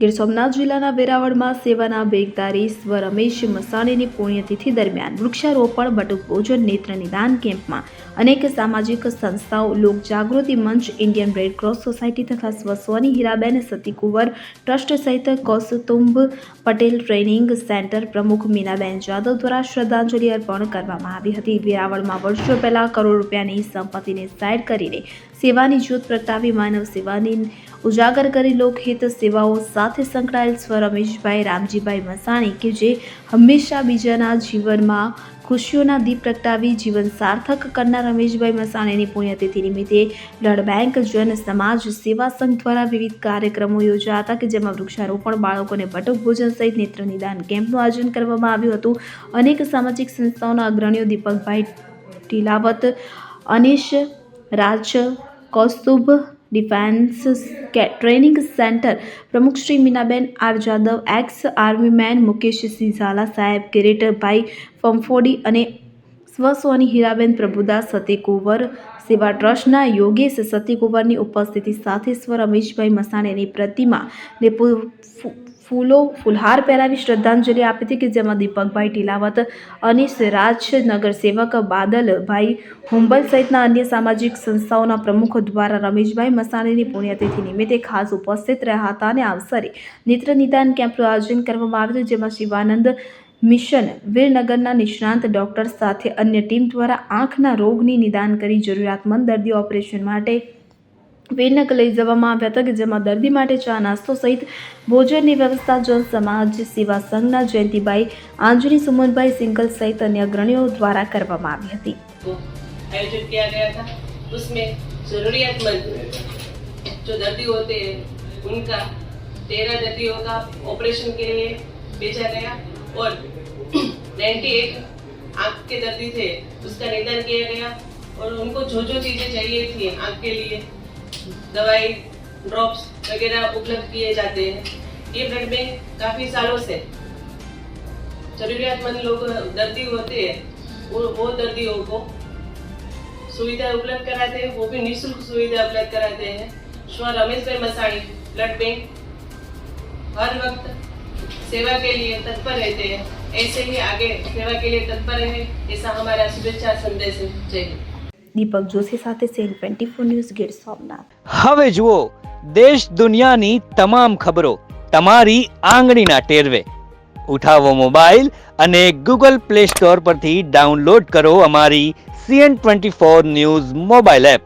ગીર સોમનાથ જિલ્લાના વેરાવળમાં સેવાના બેગદારી સ્વ રમેશ મસાણીની પુણ્યતિથિ દરમિયાન વૃક્ષારોપણ, બટુક ભોજન, નેત્ર નિદાન કેમ્પમાં અનેક સામાજિક સંસ્થાઓ, લોક જાગૃતિ મંચ, ઇન્ડિયન રેડ ક્રોસ સોસાયટી તથા સ્વસ્વની હીરાબેન સતીકુંવર ટ્રસ્ટ સહિત કૌસ્તુંભ પટેલ ટ્રેનિંગ સેન્ટર પ્રમુખ મીનાબેન જાદવ દ્વારા શ્રદ્ધાંજલિ અર્પણ કરવામાં આવી હતી. વેરાવળમાં વર્ષો પહેલા કરોડ રૂપિયાની સંપત્તિને સાઈડ કરીને સેવાની જ્યોત પ્રગટાવી માનવ સેવાની ઉજાગર કરી લોકહિત સેવાઓ સાથે સંકળાયેલ સ્વ રમેશભાઈ રામજીભાઈ મસાણી કે જે હંમેશા બીજાના જીવનમાં ખુશીઓના દીપ પ્રગટાવી જીવન સાર્થક કરનાર રમેશભાઈ મસાણીની પુણ્યતિથિ નિમિત્તે બ્લડ બેંક, જન સમાજ સેવા સંઘ દ્વારા વિવિધ કાર્યક્રમો યોજાયા હતા કે જેમાં વૃક્ષારોપણ, બાળકોને બટુક ભોજન સહિત નેત્ર નિદાન કેમ્પનું આયોજન કરવામાં આવ્યું હતું. અનેક સામાજિક સંસ્થાઓના અગ્રણીઓ Deepakbhai Tilavat, Anish Raj, Kaustubh defence training centre પ્રમુખ Shri Minaben R Jadav, ex army man Mukesh Singh Zala સાહેબ, કિરીટભાઈ ફંફોડી અને સ્વસ્વની હીરાબેન પ્રભુદાસ સતીકુંવર સેવા ટ્રસ્ટના યોગેશ સતીકુંવરની ઉપસ્થિતિ સાથે સ્વ રમેશભાઈ મસાણીની પ્રતિમાને ફૂલહાર પહેરાવી શ્રદ્ધાંજલિ આપી હતી કે જેમાં દીપકભાઈ ટીલાવત, અનિશ રાજ, નગરસેવક બાદલભાઈ હુંબલ સહિતના અન્ય સામાજિક સંસ્થાઓના પ્રમુખો દ્વારા રમેશભાઈ મસાણીની પુણ્યતિથિ નિમિત્તે ખાસ ઉપસ્થિત રહ્યા હતા અને આ અવસરે નેત્ર નિદાન કેમ્પનું આયોજન કરવામાં આવ્યું હતું જેમાં શિવાનંદ મિશન વીરનગરના નિષ્ણાંત ડોક્ટર સાથે અન્ય ટીમ દ્વારા આંખના રોગની નિદાન કરી જરૂરિયાતમંદ દર્દીઓ ઓપરેશન માટે વીરનગર લઈ જવામાં આવ્યા હતા કે જેમાં દર્દી માટે ચા નાસ્તો સહિત ભોજનની વ્યવસ્થા જન સમાજ સેવા સંઘના જયંતિભાઈ, આંજણી, સુમનભાઈ સિંગલ સહિત અન્ય અગ્રણીઓ દ્વારા કરવામાં આવી હતી. आयोजित किया गया था. उसमें जरूरियातमंद जो दर्दी होते हैं उनका 13 दर्दियों का ऑपरेशन के लिए भेजा गया और 98 आँख के दर्दी थे उसका निदान किया गया और उनको जो जो चीज़ें चाहिए थी आँख के लिए दवाई, ड्रॉप्स वगैरह उपलब्ध किए जाते हैं. ये ब्लड बैंक काफ़ी सालों से जरूरियातमंद लोग दर्दी होते हैं वो दर्दियों को सुविधा उपलब्ध कराते हैं, वो भी निःशुल्क सुविधा उपलब्ध कराते हैं. स्व रमेशभाई मसाणी ब्लड बैंक हर वक्त सेवा के लिए तत्पर रहते हैं. ऐसे ही आगे सेवा के लिए तत्पर रहे ऐसा हमारा शुभेच्छा संदेश है. દીપક જોશી સાથે સેન 24 ન્યૂઝ, ગીર સોમનાથ. હવે જુઓ દેશ દુનિયાની તમામ ખબરો તમારી આંગળીના ટેરવે. ઉઠાવો મોબાઈલ અને ગૂગલ પ્લે સ્ટોર પરથી ડાઉનલોડ કરો અમારી CN24 ન્યૂઝ મોબાઈલ એપ.